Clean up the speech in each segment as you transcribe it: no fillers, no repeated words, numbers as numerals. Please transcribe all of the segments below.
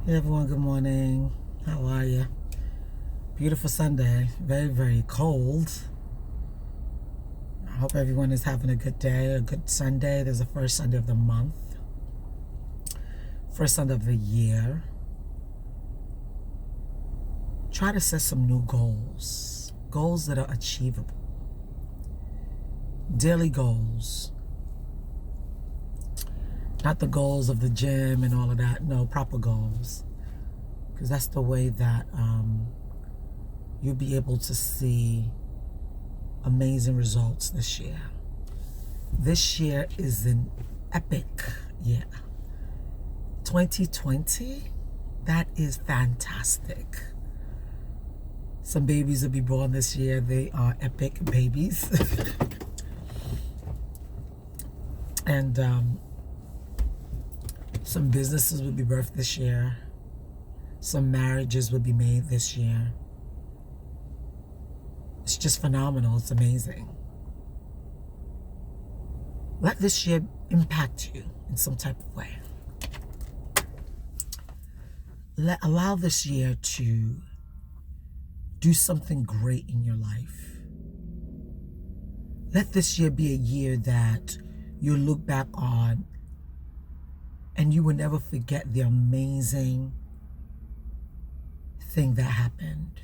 Hey everyone, good morning. How are you? Beautiful Sunday. Very, very cold. I hope everyone is having a good day, a good Sunday. There's the first Sunday of the month, first Sunday of the year. Try to set some new goals, goals that are achievable, daily goals. Not the goals of the gym and all of that. No, proper goals. Because that's the way that you'll be able to see amazing results this year. This year is an epic year. 2020, that is fantastic. Some babies will be born this year. They are epic babies. And some businesses will be birthed this year. Some marriages will be made this year. It's just phenomenal. It's amazing. Let this year impact you in some type of way. Allow this year to do something great in your life. Let this year be a year that you'll look back on and you will never forget the amazing thing that happened.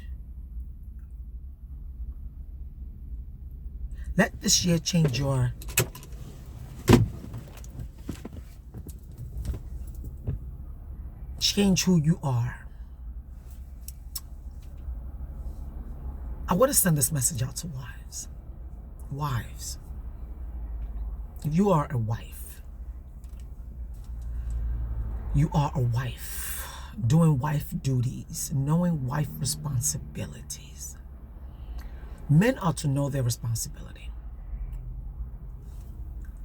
Let this year change who you are. I want to send this message out to wives. Wives, if you are a wife, you are a wife doing wife duties, knowing wife responsibilities. Men are to know their responsibility.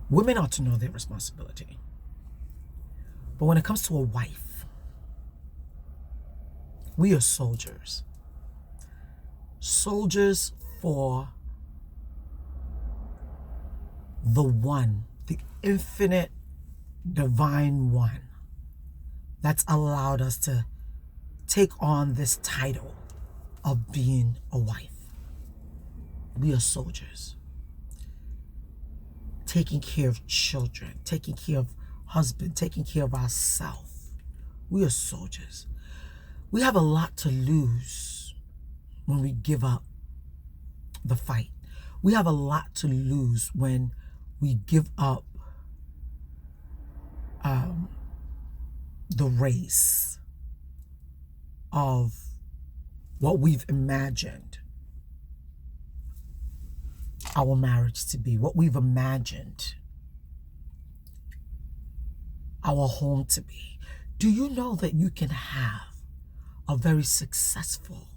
Women are to know their responsibility. But when it comes to a wife, we are soldiers. Soldiers for the one, the infinite divine one that's allowed us to take on this title of being a wife. We are soldiers. Taking care of children, taking care of husband, taking care of ourselves. We are soldiers. We have a lot to lose when we give up the fight. We have a lot to lose when we give up the race of what we've imagined our marriage to be, what we've imagined our home to be. Do you know that you can have a very successful,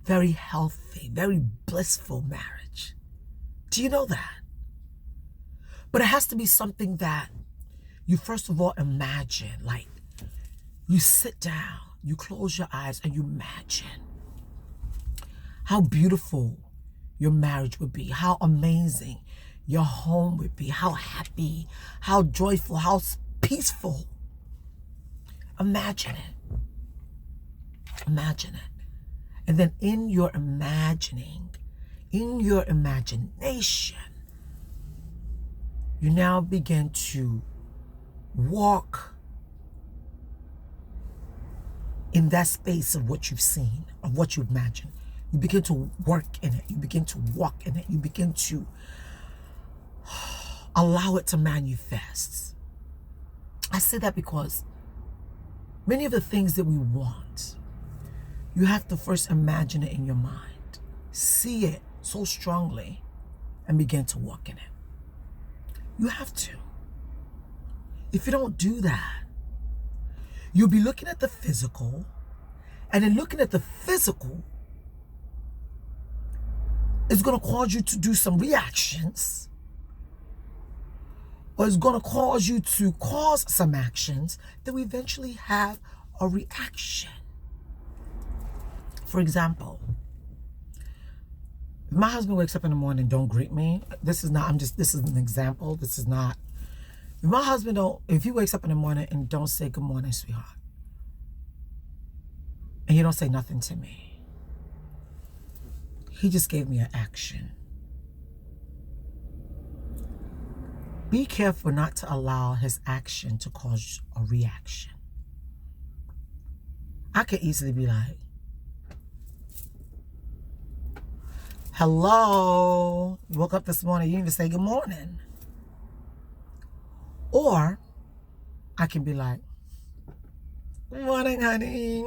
very healthy, very blissful marriage? Do you know that? But it has to be something that you first of all imagine. Like, you sit down, you close your eyes, and you imagine how beautiful your marriage would be, how amazing your home would be, how happy, how joyful, how peaceful. Imagine it. Imagine it. And then in your imagining, in your imagination, you now begin to walk in that space of what you've seen, of what you've imagined. You begin to work in it. You begin to walk in it. You begin to allow it to manifest. I say that because many of the things that we want, you have to first imagine it in your mind, see it so strongly, and begin to walk in it. You have to. If you don't do that, you'll be looking at the physical, and in looking at the physical, it's going to cause you to do some reactions, or it's going to cause you to cause some actions that will eventually have a reaction. For example, if my husband wakes up in the morning and don't greet me, this is an example. This is not, if my husband if he wakes up in the morning and don't say good morning, sweetheart, and he don't say nothing to me. He just gave me an action. Be careful not to allow his action to cause a reaction. I could easily be like, hello, you woke up this morning, you didn't even say good morning. Or I can be like, good morning, honey.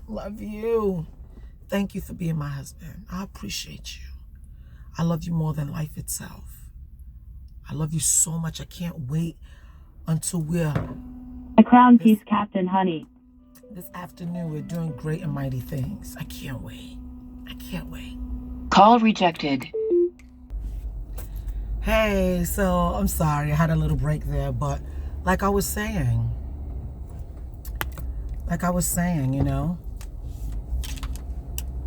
Love you. Thank you for being my husband. I appreciate you. I love you more than life itself. I love you so much. I can't wait until we're... A crown piece, Captain Honey. This afternoon, we're doing great and mighty things. I can't wait. I can't wait. Call rejected. Hey, so I'm sorry. I had a little break there, but like I was saying, you know,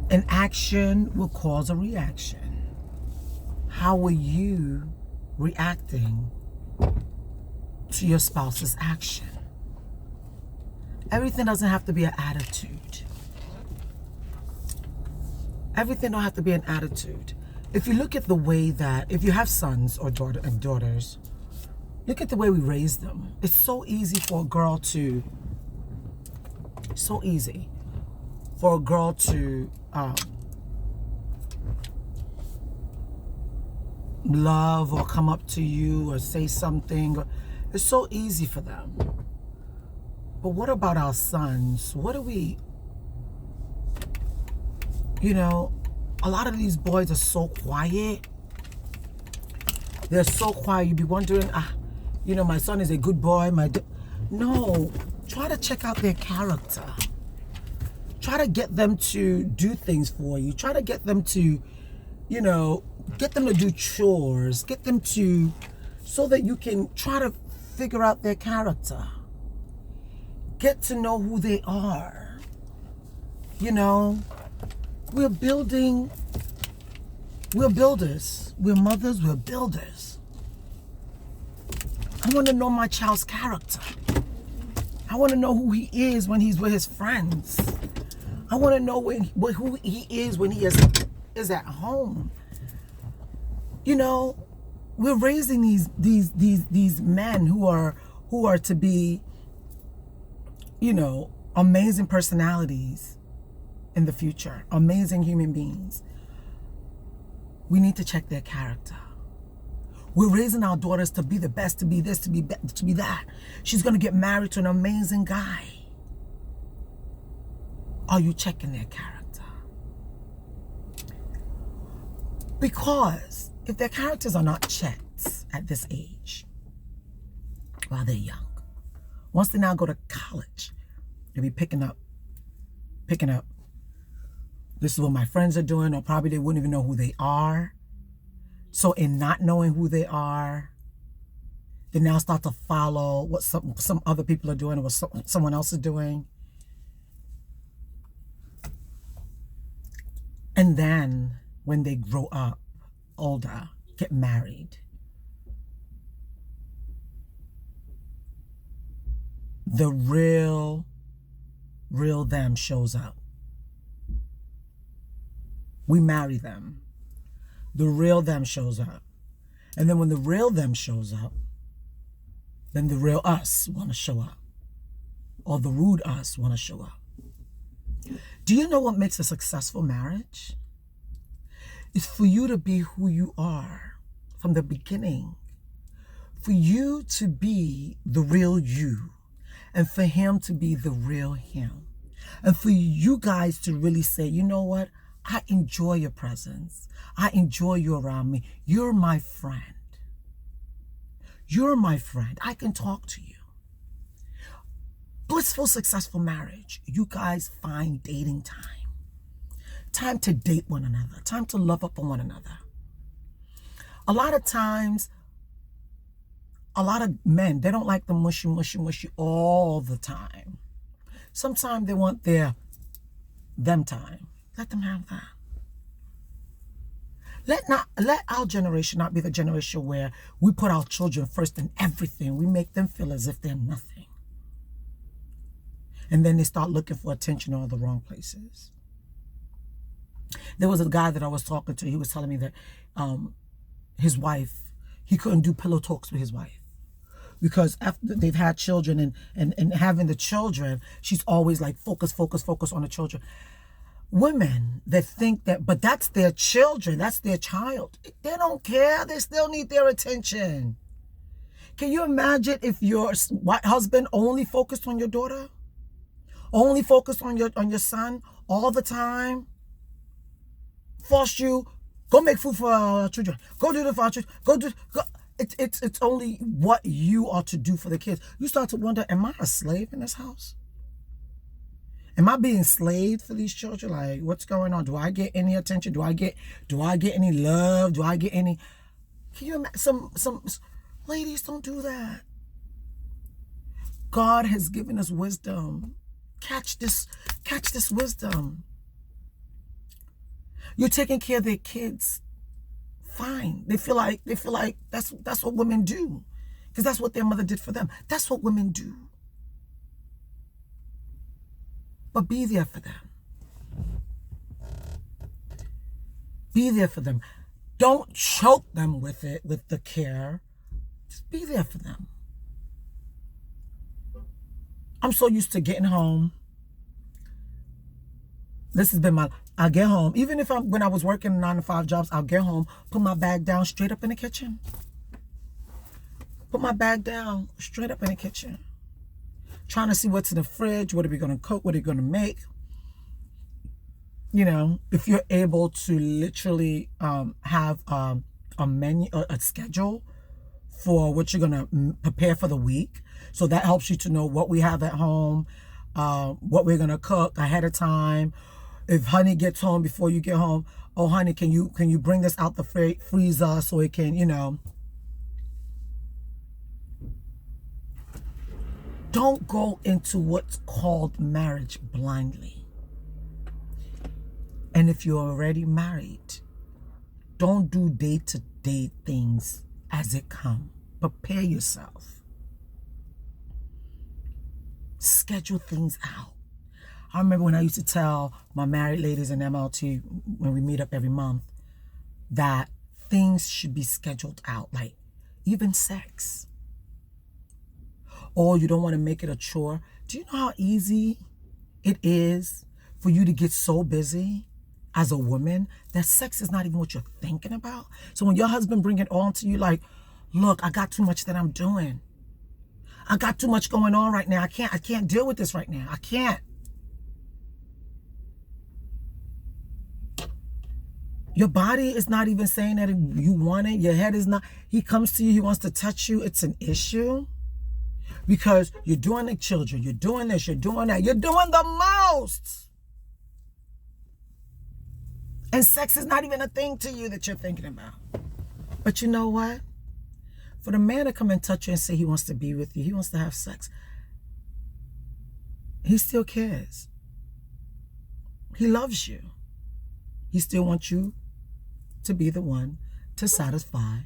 an action will cause a reaction. How are you reacting to your spouse's action? Everything doesn't have to be an attitude. Everything don't have to be an attitude. If you look at the way that, if you have sons or daughters, look at the way we raise them. It's so easy for a girl to, love or come up to you or say something. It's so easy for them. But what about our sons? What do we, you know, a lot of these boys are so quiet. They're so quiet. You'd be wondering, you know, my son is a good boy. No, try to check out their character. Try to get them to do things for you. Try to get them to, you know, get them to do chores. Get them to, so that you can try to figure out their character. Get to know who they are. You know, we're builders. We're mothers, we're builders. I want to know my child's character. I want to know who he is when he's with his friends. I want to know who he is when he is at home. You know, we're raising these men who are to be, you know, amazing personalities in the future, amazing human beings. We need to check their character. We're raising our daughters to be the best, to be this, to be that. She's going to get married to an amazing guy. Are you checking their character? Because if their characters are not checked at this age, while they're young, once they now go to college, they'll be picking up. This is what my friends are doing, or probably they wouldn't even know who they are. So in not knowing who they are, they now start to follow what some other people are doing or what someone else is doing. And then when they grow up, older, get married, the real them shows up. We marry them. The real them shows up. And then when the real them shows up, then the real us want to show up. Or the rude us want to show up. Do you know what makes a successful marriage? It's for you to be who you are from the beginning. For you to be the real you. And for him to be the real him. And for you guys to really say, you know what? I enjoy your presence. I enjoy you around me. You're my friend. You're my friend. I can talk to you. Blissful, successful marriage. You guys find dating time. Time to date one another. Time to love up on one another. A lot of times, a lot of men, they don't like the mushy all the time. Sometimes they want them time. Let them have that. Let our generation not be the generation where we put our children first in everything. We make them feel as if they're nothing. And then they start looking for attention in all the wrong places. There was a guy that I was talking to. He was telling me that his wife, he couldn't do pillow talks with his wife. Because after they've had children and having the children, she's always like, focus on the children. Women that think that, but that's their children, that's their child. They don't care. They still need their attention. Can you imagine if your husband only focused on your daughter? Only focused on your son all the time? Forced you, go make food for our children. Go do the for our children. It's only what you are to do for the kids. You start to wonder, am I a slave in this house? Am I being slaved for these children? Like, what's going on? Do I get any attention? Do I get any love? Do I get any? Can you imagine? Some ladies don't do that. God has given us wisdom. Catch this wisdom. You're taking care of their kids. Fine. They feel like that's what women do. Because that's what their mother did for them. That's what women do. But be there for them. Be there for them. Don't choke them with the care. Just be there for them. I'm so used to getting home. This has been I get home. Even if when I was working 9-to-5 jobs, I'll get home, put my bag down straight up in the kitchen. Put my bag down straight up in the kitchen. Trying to see what's in the fridge. What are we going to cook? What are we going to make? You know, if you're able to literally have a menu, a schedule for what you're going to prepare for the week. So that helps you to know what we have at home, what we're going to cook ahead of time. If honey gets home before you get home, oh, honey, can you bring this out the freezer so it can, you know. Don't go into what's called marriage blindly. And if you're already married, don't do day-to-day things as it comes. Prepare yourself. Schedule things out. I remember when I used to tell my married ladies in MLT when we meet up every month that things should be scheduled out, like even sex. Or you don't want to make it a chore. Do you know how easy it is for you to get so busy as a woman that sex is not even what you're thinking about? So when your husband bring it on to you like, look, I got too much that I'm doing. I got too much going on right now. I can't deal with this right now. I can't. Your body is not even saying that you want it. Your head is not. He comes to you. He wants to touch you. It's an issue. Because you're doing the children. You're doing this. You're doing that. You're doing the most. And sex is not even a thing to you that you're thinking about. But you know what? For the man to come and touch you and say he wants to be with you, he wants to have sex, he still cares. He loves you. He still wants you to be the one to satisfy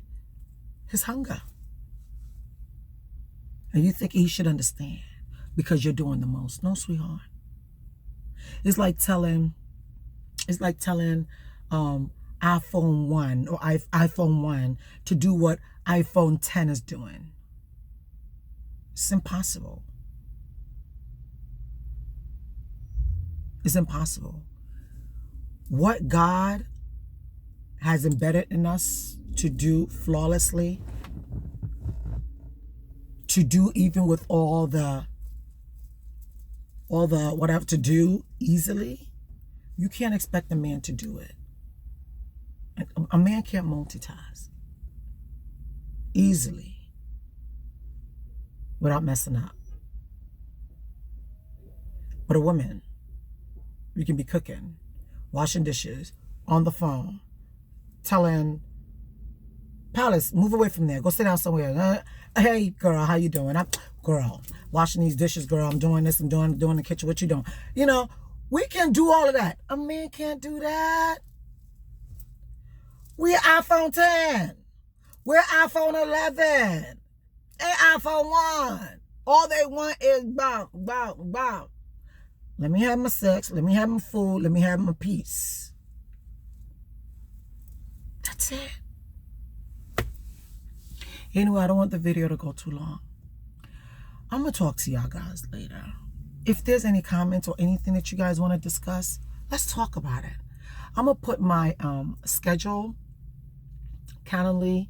his hunger. And you think he should understand because you're doing the most. No, sweetheart. It's like telling iPhone 1 or iPhone 1 to do what iPhone 10 is doing. It's impossible. It's impossible. What God has embedded in us to do flawlessly, to do even with all the whatever to do easily, you can't expect a man to do it. A man can't multitask easily without messing up. But a woman, you can be cooking, washing dishes, on the phone, telling Palace, move away from there. Go sit down somewhere. Hey, girl, how you doing? Girl, washing these dishes, girl. I'm doing this. I'm doing the kitchen. What you doing? You know, we can do all of that. A man can't do that. We're iPhone 10. We're iPhone 11. And iPhone 1. All they want is bam, bam, bam. Let me have my sex. Let me have my food. Let me have my peace. That's it. Anyway, I don't want the video to go too long. I'm going to talk to y'all guys later. If there's any comments or anything that you guys want to discuss, let's talk about it. I'm going to put my schedule, Calendly,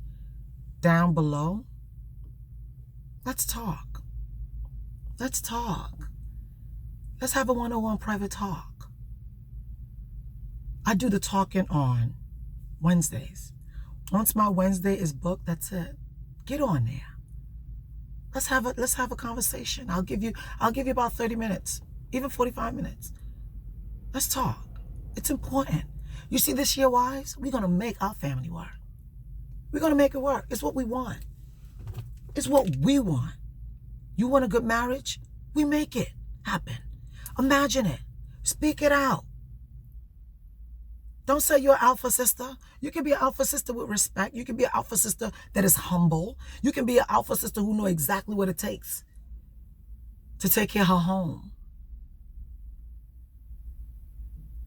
down below. Let's talk. Let's talk. Let's have a one-on-one private talk. I do the talking on Wednesdays. Once my Wednesday is booked, that's it. Get on there. Let's have a conversation. I'll give you about 30 minutes, even 45 minutes. Let's talk. It's important. You see, this year, wives, we're gonna make our family work. We're gonna make it work. It's what we want. It's what we want. You want a good marriage? We make it happen. Imagine it. Speak it out. Don't say you're an alpha sister. You can be an alpha sister with respect. You can be an alpha sister that is humble. You can be an alpha sister who knows exactly what it takes to take care of her home.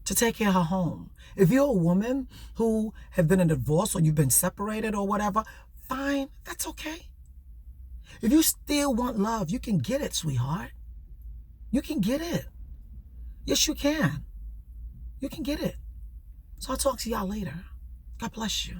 To take care of her home. If you're a woman who have been in a divorce or you've been separated or whatever, fine, that's okay. If you still want love, you can get it, sweetheart. You can get it. Yes, you can. You can get it. So I'll talk to y'all later. God bless you.